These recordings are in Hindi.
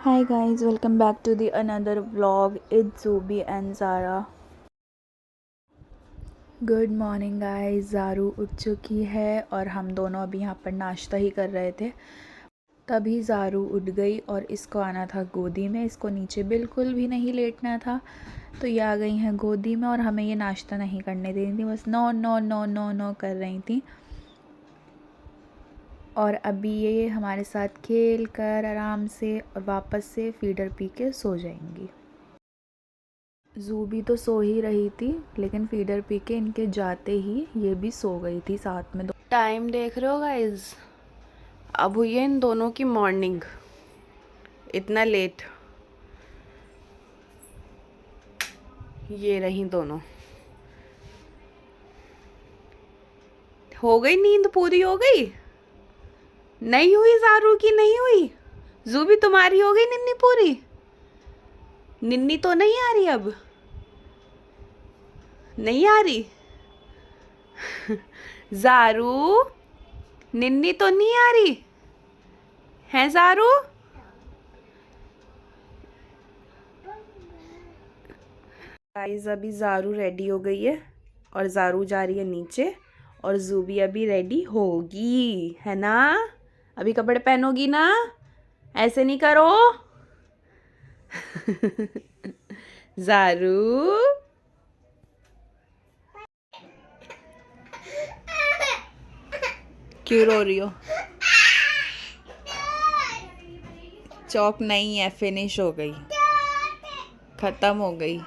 Hi guys, welcome back to the another vlog. It's Zubi and Zara. Good morning guys. Zaru उठ चुकी है और हम दोनों अभी यहाँ पर नाश्ता ही कर रहे थे। तभी ज़ारू उठ गई और इसको आना था गोदी में। इसको नीचे बिल्कुल भी नहीं लेटना था, तो ये आ गई हैं गोदी में और हमें ये नाश्ता नहीं करने दे रही थी, बस no no no no no कर रही थी। और अभी ये हमारे साथ खेल कर आराम से और वापस से फीडर पी के सो जाएंगी। ज़ूबी तो सो ही रही थी, लेकिन फीडर पी के इनके जाते ही ये भी सो गई थी साथ में। टाइम देख रहे हो गाइस, अब हुई है इन दोनों की मॉर्निंग। इतना लेट ये रही दोनों। हो गई नींद, पूरी हो गई? नहीं हुई ज़ारू की? नहीं हुई? ज़ूबी तुम्हारी हो गई निन्नी पूरी? निन्नी तो नहीं आ रही अब? नहीं आ रही? ज़ारू निन्नी तो नहीं आ रही है ज़ारू? गाइस अभी ज़ारू रेडी हो गई है और ज़ारू जा रही है नीचे और ज़ूबी अभी रेडी होगी, है ना? अभी कपड़े पहनोगी ना? ऐसे नहीं करो। ज़ारू क्यों रो रही हो? चौक नहीं है, फिनिश हो गई, खत्म हो गई।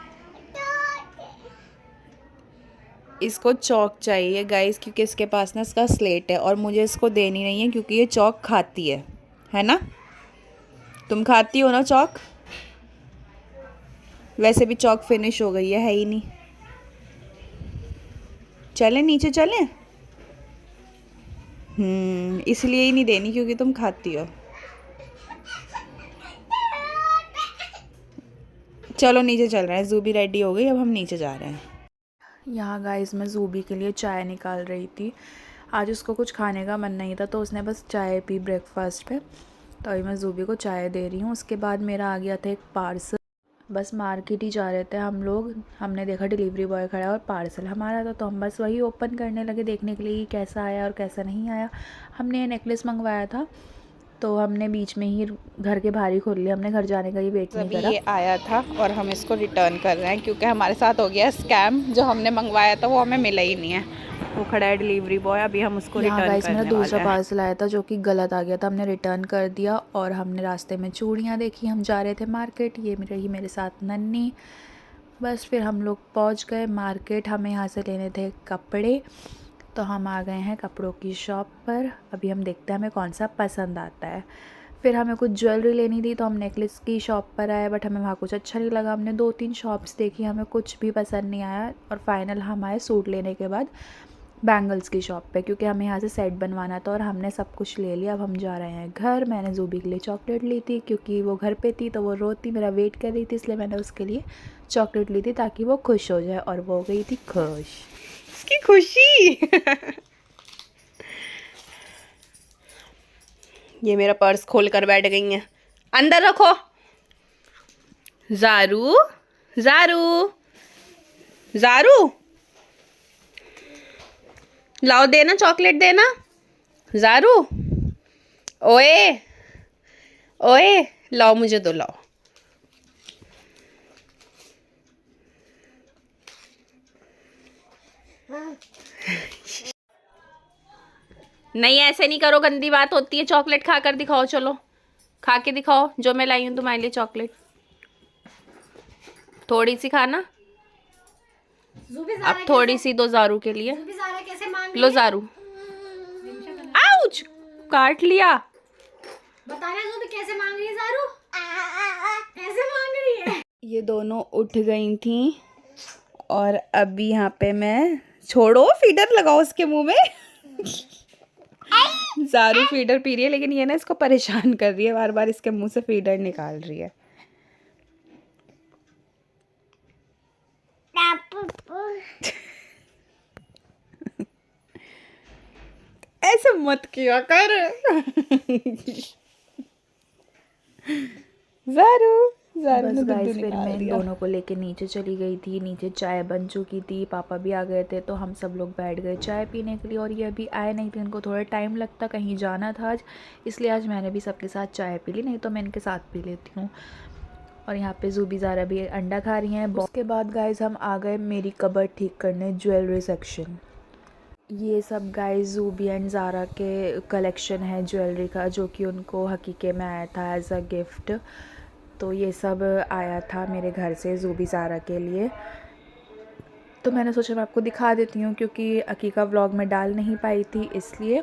इसको चौक चाहिए गाइस, क्योंकि इसके पास ना इसका स्लेट है और मुझे इसको देनी नहीं है क्योंकि ये चौक खाती है ना? तुम खाती हो ना चौक? वैसे भी चौक फिनिश हो गई है ही नहीं। चलें नीचे चलें? इसलिए ही नहीं देनी क्योंकि तुम खाती हो। चलो नीचे चल रहे हैं, ज़ूबी रेडी हो गई, अब हम नीचे जा रहे हैं। यहाँ गाइस मैं ज़ूबी के लिए चाय निकाल रही थी। आज उसको कुछ खाने का मन नहीं था, तो उसने बस चाय पी ब्रेकफास्ट पे। तो अभी मैं ज़ूबी को चाय दे रही हूँ। उसके बाद मेरा आ गया था एक पार्सल। बस मार्केट ही जा रहे थे हम लोग, हमने देखा डिलीवरी बॉय खड़ा है और पार्सल हमारा था, तो हम बस वही ओपन करने लगे देखने के लिए कि कैसा आया और कैसा नहीं आया। हमने ये नेकलेस मंगवाया था, तो हमने बीच में ही घर के बाहर ही खोल लिया। हमने घर जाने का ही वेट नहीं करा। ये आया था और हम इसको रिटर्न कर रहे हैं क्योंकि हमारे साथ हो गया स्कैम। जो हमने मंगवाया था वो हमें मिला ही नहीं है। वो खड़ा है डिलीवरी बॉय, अभी हम उसको यहाँ रिटर्न गाइस मेरा करने दूसरा वाले हैं। पार्सल आया था जो कि गलत आ गया था। हमने रिटर्न कर दिया और हमने रास्ते में चूड़ियाँ देखी। हम जा रहे थे मार्केट, ये रही मेरे साथ नन्ही। बस फिर हम लोग पहुँच गए मार्केट। हमें यहाँ से लेने थे कपड़े, तो हम आ गए हैं कपड़ों की शॉप पर। अभी हम देखते हैं हमें कौन सा पसंद आता है। फिर हमें कुछ ज्वेलरी लेनी थी, तो हम नेकलेस की शॉप पर आए, बट हमें वहाँ कुछ अच्छा नहीं लगा। हमने 2-3 शॉप्स देखी, हमें कुछ भी पसंद नहीं आया और फाइनल हम आए सूट लेने के बाद बैंगल्स की शॉप पे, क्योंकि हमें यहाँ से सेट बनवाना था। और हमने सब कुछ ले लिया, अब हम जा रहे हैं घर। मैंने ज़ूबी के लिए चॉकलेट ली थी क्योंकि वो घर पे थी, तो वो रोती मेरा वेट कर रही थी, इसलिए मैंने उसके लिए चॉकलेट ली थी ताकि वो खुश हो जाए, और वो हो गई थी खुश। उसकी खुशी। ये मेरा पर्स खोल कर बैठ गई है। अंदर रखो। ज़ारू ज़ारू ज़ारू लाओ, देना चॉकलेट देना। ज़ारू ओए ओए, लाओ मुझे दो, लाओ। नहीं ऐसे नहीं करो, गंदी बात होती है। चॉकलेट खा कर दिखाओ, चलो खा के दिखाओ जो मैं लाई हूँ तुम्हारे लिए चॉकलेट। थोड़ी सी खाना, अब थोड़ी सी दो ज़ारू के लिए। लो ज़ारू। आउच, काट लिया। बताना ज़ूबी कैसे मांग रही है ज़ारू? कैसे मांग रही है? ये दोनों उठ गई थी और अभी यहाँ पे मैं, छोड़ो फीडर लगाओ उसके मुंह में। ज़ारू फीडर पी रही है, लेकिन ये ना इसको परेशान कर रही है, बार बार इसके मुंह से फीडर निकाल रही है। ऐसे मत किया कर। ज़ारू बस ने दुद्धू गाइस फिर निकाल मैं इन दिया। दोनों को लेके नीचे चली गई थी। नीचे चाय बन चुकी थी, पापा भी आ गए थे, तो हम सब लोग बैठ गए चाय पीने के लिए। और ये अभी आए नहीं थे, इनको थोड़ा टाइम लगता, कहीं जाना था आज, इसलिए आज मैंने भी सबके साथ चाय पी ली, नहीं तो मैं इनके साथ पी लेती हूँ। और यहाँ पे ज़ूबी ज़ारा भी अंडा खा रही हैं। उसके बाद गाइस हम आ गए मेरी कबर्ड ठीक करने, ज्वेलरी सेक्शन। ये सब गाइस ज़ूबी एंड ज़ारा के कलेक्शन है ज्वेलरी का, जो कि उनको हकीके में आया था एज अ गिफ्ट। तो ये सब आया था मेरे घर से ज़ूबी ज़ारा के लिए, तो मैंने सोचा मैं आपको दिखा देती हूँ, क्योंकि अकीका व्लॉग में डाल नहीं पाई थी इसलिए।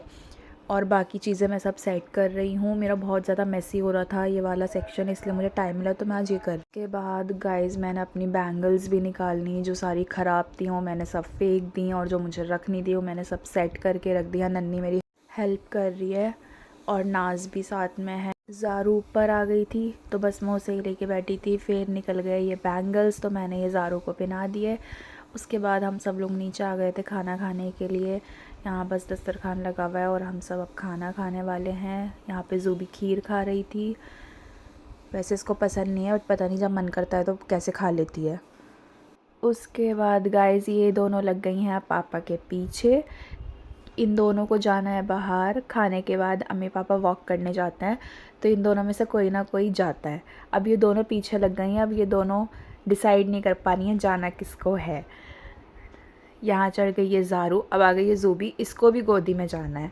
और बाकी चीज़ें मैं सब सेट कर रही हूँ। मेरा बहुत ज़्यादा मेसी हो रहा था ये वाला सेक्शन, इसलिए मुझे टाइम मिला तो मैं आज ये कर। के बाद गाइस मैंने अपनी बैंगल्स भी निकालनी, जो सारी ख़राब थी वो मैंने सब फेंक दी, और जो मुझे रखनी थी वो मैंने सब सेट करके रख दिया। नन्नी मेरी हेल्प कर रही है और नाज भी साथ में है। ज़ारू ऊपर आ गई थी तो बस मैं उसे ही लेके बैठी थी। फिर निकल गए ये बैंगल्स, तो मैंने ये ज़ारू को पहना दिए। उसके बाद हम सब लोग नीचे आ गए थे खाना खाने के लिए। यहाँ बस दस्तरखान लगा हुआ है और हम सब अब खाना खाने वाले हैं। यहाँ पे ज़ूबी खीर खा रही थी, वैसे इसको पसंद नहीं है बट पता नहीं जब मन करता है तो कैसे खा लेती है। उसके बाद गाइस ये दोनों लग गई हैं पापा के पीछे। इन दोनों को जाना है बाहर। खाने के बाद अम्मी पापा वॉक करने जाते हैं, तो इन दोनों में से कोई ना कोई जाता है। अब ये दोनों पीछे लग गई हैं, अब ये दोनों डिसाइड नहीं कर पा रही हैं जाना किसको है। यहाँ चढ़ गई है ज़ारू, अब आ गई है ज़ूबी, इसको भी गोदी में जाना है।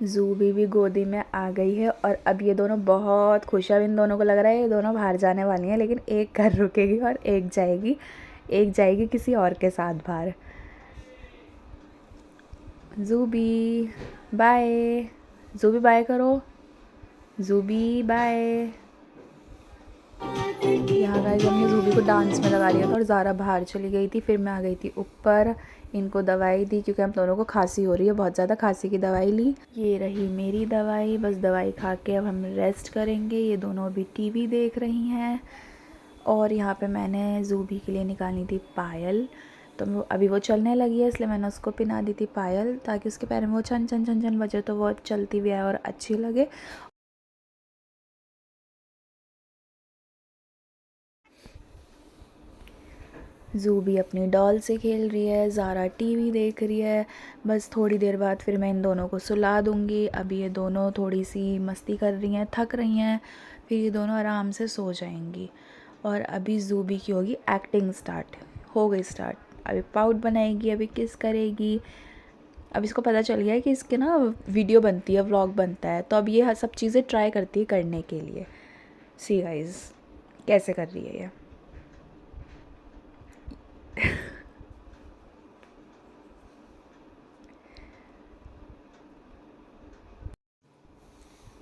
ज़ूबी भी गोदी में आ गई है और अब ये दोनों बहुत खुश है। अब इन दोनों को लग रहा है ये दोनों बाहर जाने वाली हैं, लेकिन एक घर रुकेगी और एक जाएगी किसी और के साथ बाहर। ज़ूबी बाय, ज़ूबी बाय करो, ज़ूबी बाय। यहाँ गाइस हमने ज़ूबी को डांस में लगा लिया था और ज़ारा बाहर चली गई थी। फिर मैं आ गई थी ऊपर, इनको दवाई दी क्योंकि हम दोनों को खांसी हो रही है, बहुत ज़्यादा खांसी की दवाई ली। ये रही मेरी दवाई, बस दवाई खा के अब हम रेस्ट करेंगे। ये दोनों अभी टीवी देख रही हैं। और यहाँ पे मैंने ज़ूबी के लिए निकाली थी पायल, तो अभी वो चलने लगी है इसलिए मैंने उसको पहना दी थी पायल, ताकि उसके पैर में वो छन छन छन छन बजे तो वो चलती भी है और अच्छी लगे। ज़ूबी अपनी डॉल से खेल रही है, ज़ारा टीवी देख रही है। बस थोड़ी देर बाद फिर मैं इन दोनों को सुला दूँगी। अभी ये दोनों थोड़ी सी मस्ती कर रही हैं, थक रही हैं, फिर ये दोनों आराम से सो जाएंगी। और अभी ज़ूबी की होगी एक्टिंग स्टार्ट, हो गई स्टार्ट। अभी पाउट बनाएगी, अभी किस करेगी। अब इसको पता चल गया है कि इसके ना वीडियो बनती है, व्लॉग बनता है, तो अब ये सब चीज़ें ट्राई करती है करने के लिए। सी गाइस कैसे कर रही है ये।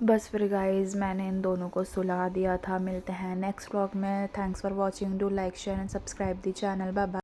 बस फिर गाइस मैंने इन दोनों को सुला दिया था। मिलते हैं नेक्स्ट व्लॉग में। Thanks for watching, do like share and subscribe the channel. Bye bye.